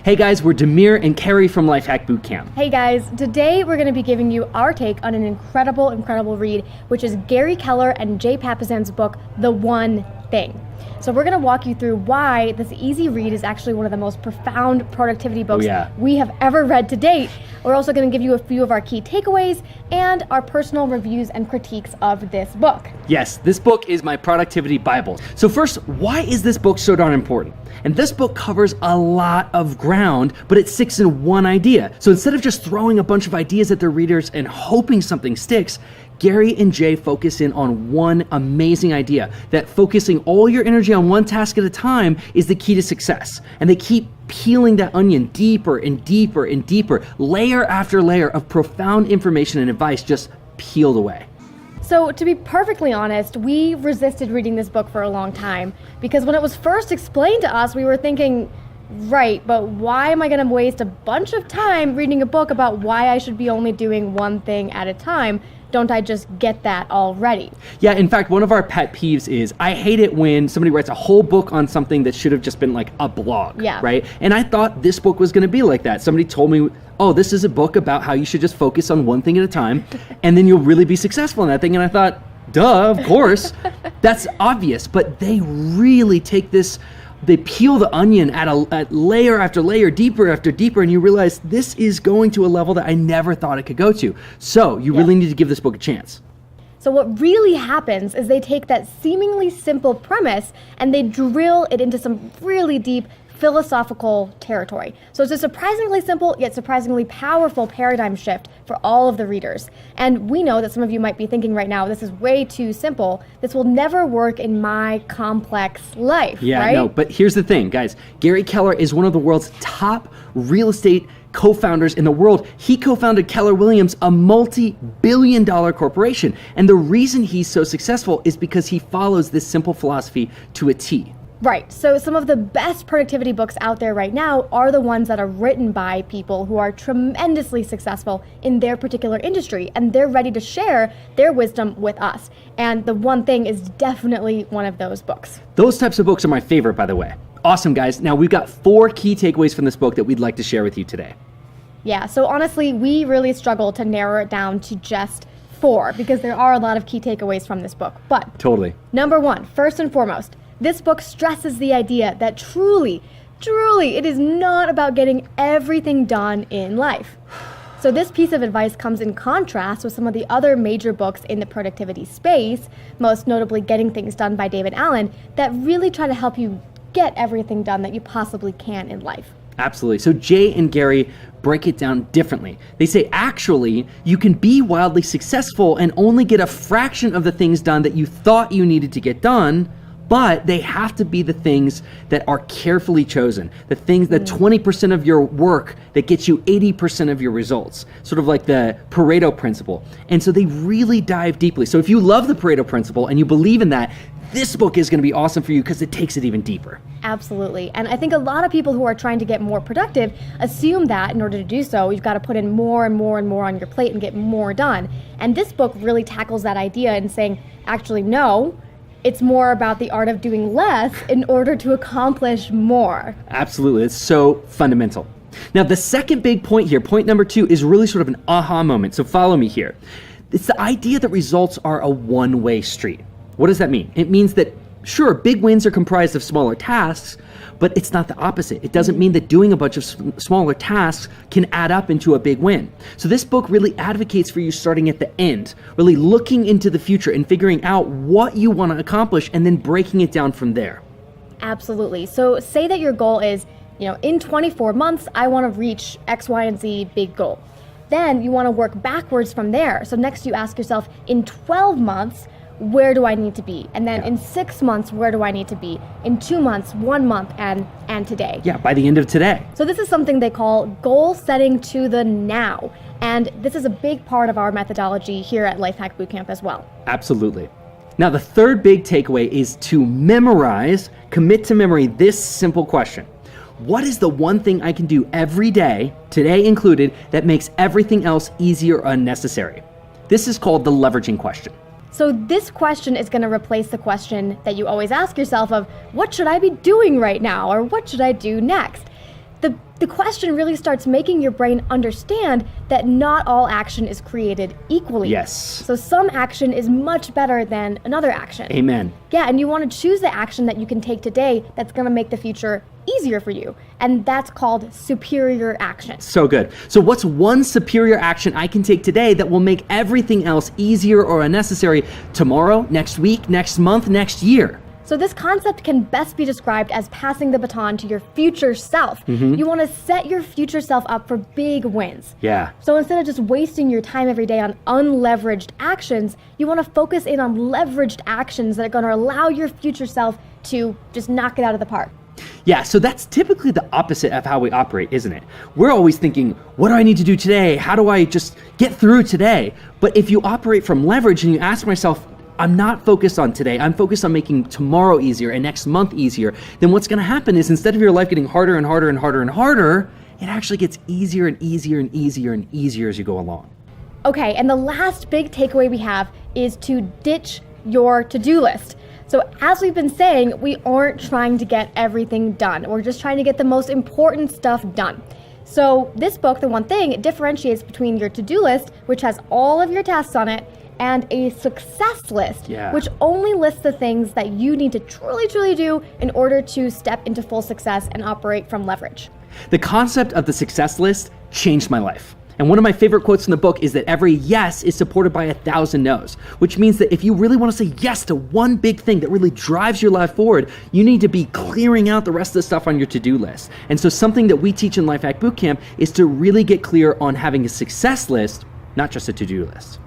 Hey guys, we're Demir and Carrie from Lifehack Bootcamp. Hey guys, today we're going to be giving you our take on an incredible read, which is Gary Keller and Jay Papasan's book, The One Thing. So we're going to walk you through why this easy read is actually one of the most profound productivity books we have ever read to date. We're also going to give you a few of our key takeaways and our personal reviews and critiques of this book. Yes, this book is my productivity Bible. So first, why is this book so darn important? And this book covers a lot of ground, but it sticks in one idea. So instead of just throwing a bunch of ideas at their readers and hoping something sticks, Gary and Jay focus in on one amazing idea, that focusing all your energy on one task at a time is the key to success. And they keep peeling that onion deeper and deeper and deeper, layer after layer of profound information and advice just peeled away. So to be perfectly honest, we resisted reading this book for a long time because when it was first explained to us, we were thinking, right, but why am I going to waste a bunch of time reading a book about why I should be only doing one thing at a time? Don't I just get that already? Yeah, in fact, one of our pet peeves is I hate it when somebody writes a whole book on something that should have just been like a blog, right? And I thought this book was going to be like that. Somebody told me, oh, this is a book about how you should just focus on one thing at a time and then you'll really be successful in that thing. And I thought, duh, of course. That's obvious, but they really take this, they peel the onion at layer after layer, deeper after deeper, and you realize this is going to a level that I never thought it could go to. So you really need to give this book a chance. So what really happens is they take that seemingly simple premise and they drill it into some really deep philosophical territory. So it's a surprisingly simple yet surprisingly powerful paradigm shift for all of the readers. And we know that some of you might be thinking right now, this is way too simple. This will never work in my complex life, right? No, but here's the thing, guys. Gary Keller is one of the world's top real estate co-founders in the world. He co-founded Keller Williams, a multi-billion-dollar corporation. And the reason he's so successful is because he follows this simple philosophy to a T. Right, so some of the best productivity books out there right now are the ones that are written by people who are tremendously successful in their particular industry, and they're ready to share their wisdom with us. And The One Thing is definitely one of those books. Those types of books are my favorite, by the way. Awesome, guys. Now we've got 4 key takeaways from this book that we'd like to share with you today. Yeah, so honestly, we really struggled to narrow it down to just 4 because there are a lot of key takeaways from this book. But totally. Number 1, first and foremost, this book stresses the idea that truly, it is not about getting everything done in life. So this piece of advice comes in contrast with some of the other major books in the productivity space, most notably Getting Things Done by David Allen, that really try to help you get everything done that you possibly can in life. Absolutely. So Jay and Gary break it down differently. They say, actually, you can be wildly successful and only get a fraction of the things done that you thought you needed to get done, but they have to be the things that are carefully chosen, the things that 20% of your work that gets you 80% of your results, sort of like the Pareto principle. And so they really dive deeply. So if you love the Pareto principle and you believe in that, this book is going to be awesome for you because it takes it even deeper. Absolutely. And I think a lot of people who are trying to get more productive assume that in order to do so, you've got to put in more and more and more on your plate and get more done. And this book really tackles that idea and saying, actually, no, it's more about the art of doing less in order to accomplish more. Absolutely. It's so fundamental. Now, the second big point here, point number 2, is really sort of an aha moment. So follow me here. It's the idea that results are a one-way street. What does that mean? It means that, sure, big wins are comprised of smaller tasks, but it's not the opposite. It doesn't mean that doing a bunch of smaller tasks can add up into a big win. So this book really advocates for you starting at the end, really looking into the future and figuring out what you want to accomplish and then breaking it down from there. Absolutely. So say that your goal is, in 24 months, I want to reach X, Y, and Z big goal. Then you want to work backwards from there. So next you ask yourself, in 12 months, where do I need to be? And then in 6 months, where do I need to be? In 2 months, 1 month, and today. Yeah, by the end of today. So this is something they call goal setting to the now. And this is a big part of our methodology here at Lifehack Bootcamp as well. Absolutely. Now, the third big takeaway is to commit to memory this simple question. What is the one thing I can do every day, today included, that makes everything else easier or unnecessary? This is called the leveraging question. So this question is going to replace the question that you always ask yourself of, what should I be doing right now? Or what should I do next? the question really starts making your brain understand that not all action is created equally. Yes. So some action is much better than another action. Amen. Yeah, and you want to choose the action that you can take today that's going to make the future easier for you. And that's called superior action. So good. So what's one superior action I can take today that will make everything else easier or unnecessary tomorrow, next week, next month, next year? So this concept can best be described as passing the baton to your future self. You want to set your future self up for big wins. Yeah. So instead of just wasting your time every day on unleveraged actions, you want to focus in on leveraged actions that are going to allow your future self to just knock it out of the park. Yeah, so that's typically the opposite of how we operate, isn't it? We're always thinking, what do I need to do today? How do I just get through today? But if you operate from leverage and you ask myself, I'm not focused on today, I'm focused on making tomorrow easier and next month easier, then what's gonna happen is instead of your life getting harder and harder and harder and harder, it actually gets easier and easier and easier and easier as you go along. Okay, and the last big takeaway we have is to ditch your to-do list. So as we've been saying, we aren't trying to get everything done. We're just trying to get the most important stuff done. So this book, The One Thing, it differentiates between your to-do list, which has all of your tasks on it, and a success list, which only lists the things that you need to truly do in order to step into full success and operate from leverage. The concept of the success list changed my life. And one of my favorite quotes in the book is that every yes is supported by 1,000 no's, which means that if you really want to say yes to one big thing that really drives your life forward, you need to be clearing out the rest of the stuff on your to-do list. And so something that we teach in Lifehack Bootcamp is to really get clear on having a success list, not just a to-do list.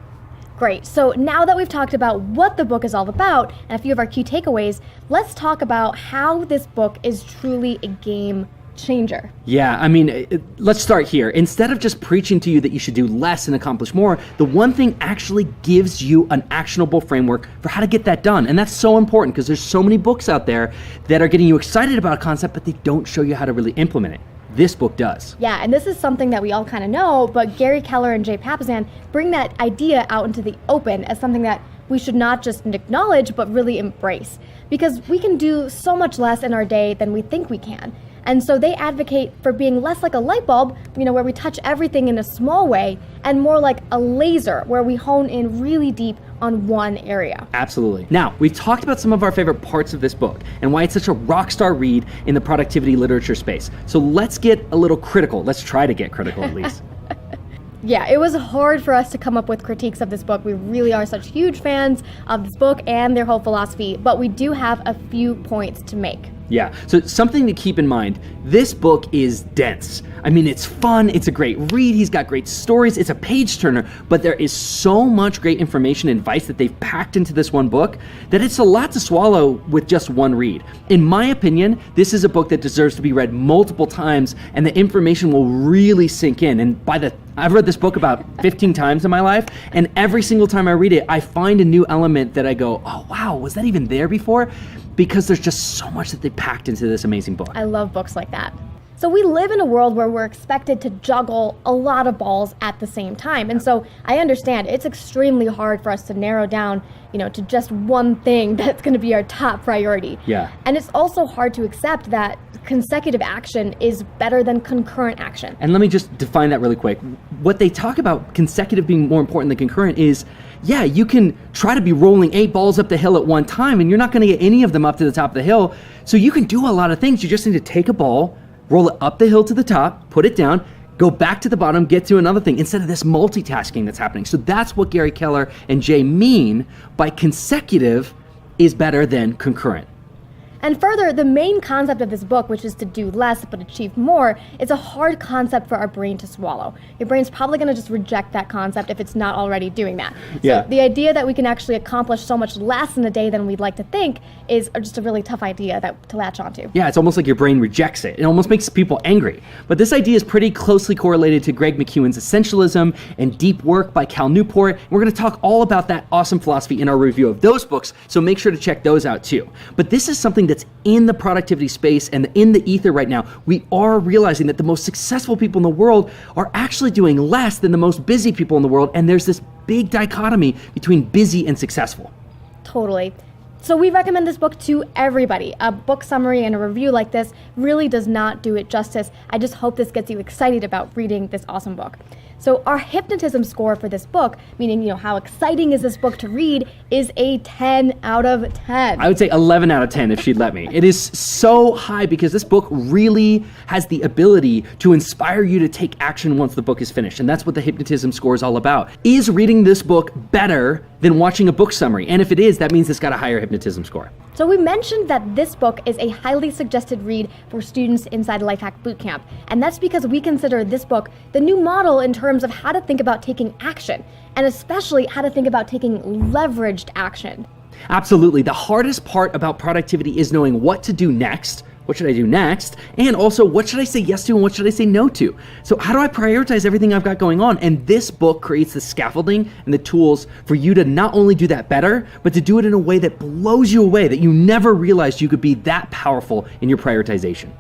Great. So now that we've talked about what the book is all about and a few of our key takeaways, let's talk about how this book is truly a game changer. Yeah, I mean, let's start here. Instead of just preaching to you that you should do less and accomplish more, The One Thing actually gives you an actionable framework for how to get that done. And that's so important because there's so many books out there that are getting you excited about a concept, but they don't show you how to really implement it. This book does. Yeah, and this is something that we all kind of know, but Gary Keller and Jay Papasan bring that idea out into the open as something that we should not just acknowledge, but really embrace. Because we can do so much less in our day than we think we can. And so they advocate for being less like a light bulb, where we touch everything in a small way, and more like a laser, where we hone in really deep on one area. Absolutely. Now, we've talked about some of our favorite parts of this book and why it's such a rock star read in the productivity literature space. So let's get a little critical. Let's try to get critical at least. Yeah, it was hard for us to come up with critiques of this book. We really are such huge fans of this book and their whole philosophy, but we do have a few points to make. Yeah, so something to keep in mind, this book is dense. I mean, it's fun, it's a great read, he's got great stories, it's a page turner, but there is so much great information and advice that they've packed into this one book that it's a lot to swallow with just one read. In my opinion, this is a book that deserves to be read multiple times and the information will really sink in. And I've read this book about 15 times in my life, and every single time I read it, I find a new element that I go, oh wow, was that even there before? Because there's just so much that they packed into this amazing book. I love books like that. So we live in a world where we're expected to juggle a lot of balls at the same time. And so I understand it's extremely hard for us to narrow down, to just one thing that's going to be our top priority. Yeah. And it's also hard to accept that consecutive action is better than concurrent action. And let me just define that really quick. What they talk about consecutive being more important than concurrent is, yeah, you can try to be rolling 8 balls up the hill at one time and you're not going to get any of them up to the top of the hill. So you can do a lot of things. You just need to take a ball, roll it up the hill to the top, put it down, go back to the bottom, get to another thing instead of this multitasking that's happening. So that's what Gary Keller and Jay mean by consecutive is better than concurrent. And further, the main concept of this book, which is to do less but achieve more, is a hard concept for our brain to swallow. Your brain's probably going to just reject that concept if it's not already doing that. Yeah. So the idea that we can actually accomplish so much less in a day than we'd like to think is just a really tough idea to latch onto. Yeah, it's almost like your brain rejects it. It almost makes people angry. But this idea is pretty closely correlated to Greg McKeown's Essentialism and Deep Work by Cal Newport. We're going to talk all about that awesome philosophy in our review of those books, so make sure to check those out too. But this is something that's in the productivity space and in the ether right now. We are realizing that the most successful people in the world are actually doing less than the most busy people in the world, and there's this big dichotomy between busy and successful. Totally. So we recommend this book to everybody. A book summary and a review like this really does not do it justice. I just hope this gets you excited about reading this awesome book. So our hypnotism score for this book, meaning, how exciting is this book to read, is a 10 out of 10. I would say 11 out of 10 if she'd let me. It is so high because this book really has the ability to inspire you to take action once the book is finished. And that's what the hypnotism score is all about. Is reading this book better than watching a book summary? And if it is, that means it's got a higher hypnotism score. So we mentioned that this book is a highly suggested read for students inside Lifehack Bootcamp. And that's because we consider this book the new model in terms of how to think about taking action, and especially how to think about taking leveraged action. Absolutely. The hardest part about productivity is knowing what to do next. What should I do next? And also, what should I say yes to and what should I say no to? So how do I prioritize everything I've got going on? And this book creates the scaffolding and the tools for you to not only do that better, but to do it in a way that blows you away, that you never realized you could be that powerful in your prioritization.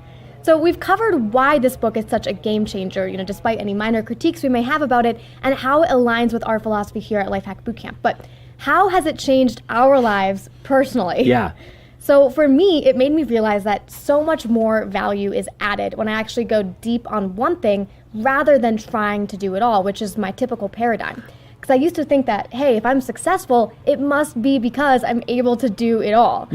So we've covered why this book is such a game changer, despite any minor critiques we may have about it, and how it aligns with our philosophy here at Lifehack Bootcamp. But how has it changed our lives personally? Yeah. So for me, it made me realize that so much more value is added when I actually go deep on one thing rather than trying to do it all, which is my typical paradigm. Because I used to think that, hey, if I'm successful, it must be because I'm able to do it all.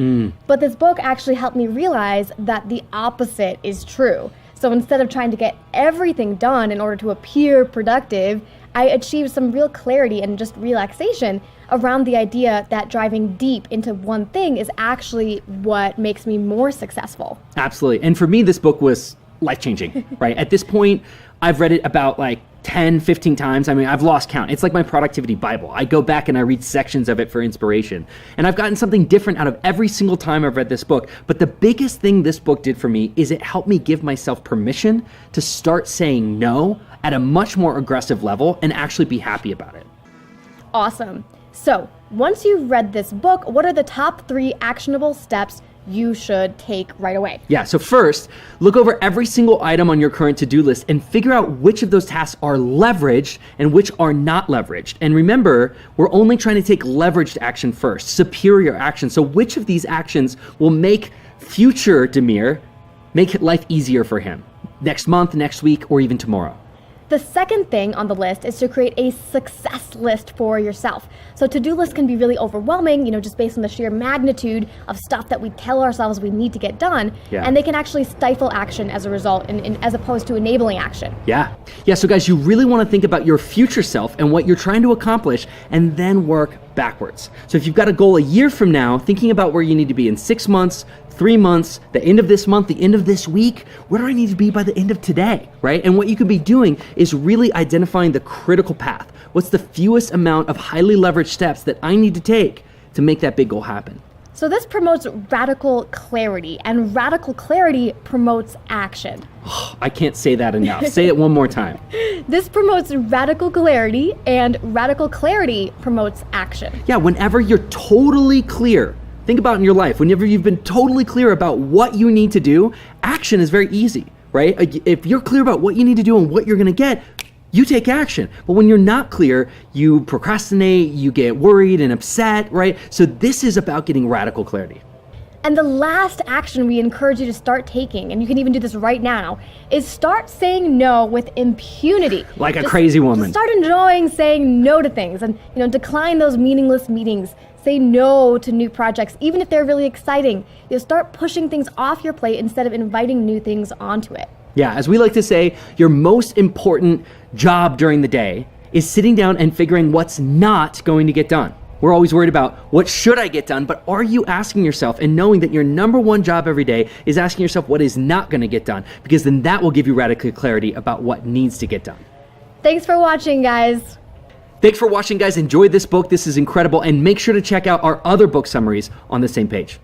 But this book actually helped me realize that the opposite is true. So instead of trying to get everything done in order to appear productive, I achieved some real clarity and just relaxation around the idea that driving deep into one thing is actually what makes me more successful. Absolutely. And for me, this book was life-changing, right? At this point, I've read it about 10, 15 times. I mean, I've lost count. It's like my productivity Bible. I go back and I read sections of it for inspiration. And I've gotten something different out of every single time I've read this book. But the biggest thing this book did for me is it helped me give myself permission to start saying no at a much more aggressive level and actually be happy about it. Awesome. So once you've read this book, what are the top 3 actionable steps you should take right away? Yeah, so first, look over every single item on your current to-do list and figure out which of those tasks are leveraged and which are not leveraged. And remember, we're only trying to take leveraged action first, superior action. So which of these actions will make future Demir make life easier for him next month, next week, or even tomorrow? The second thing on the list is to create a success list for yourself. So to-do lists can be really overwhelming, just based on the sheer magnitude of stuff that we tell ourselves we need to get done. Yeah. And they can actually stifle action as a result, as opposed to enabling action. Yeah. So guys, you really want to think about your future self and what you're trying to accomplish and then work backwards. So if you've got a goal a year from now, thinking about where you need to be in 6 months, 3 months, the end of this month, the end of this week, where do I need to be by the end of today, right? And what you could be doing is really identifying the critical path. What's the fewest amount of highly leveraged steps that I need to take to make that big goal happen? So this promotes radical clarity, and radical clarity promotes action. I can't say that enough. Say it one more time. This promotes radical clarity, and radical clarity promotes action. Yeah, whenever you're totally clear, think about in your life, whenever you've been totally clear about what you need to do, action is very easy, right? If you're clear about what you need to do and what you're gonna get, you take action. But when you're not clear, you procrastinate, you get worried and upset, right? So this is about getting radical clarity. And the last action we encourage you to start taking, and you can even do this right now, is start saying no with impunity. Like a crazy woman. Just start enjoying saying no to things and decline those meaningless meetings. Say no to new projects, even if they're really exciting. You'll start pushing things off your plate instead of inviting new things onto it. Yeah, as we like to say, your most important job during the day is sitting down and figuring what's not going to get done. We're always worried about what should I get done, but are you asking yourself and knowing that your number one job every day is asking yourself what is not going to get done? Because then that will give you radical clarity about what needs to get done. Thanks for watching, guys. Thanks for watching, guys. Enjoy this book. This is incredible. And make sure to check out our other book summaries on the same page.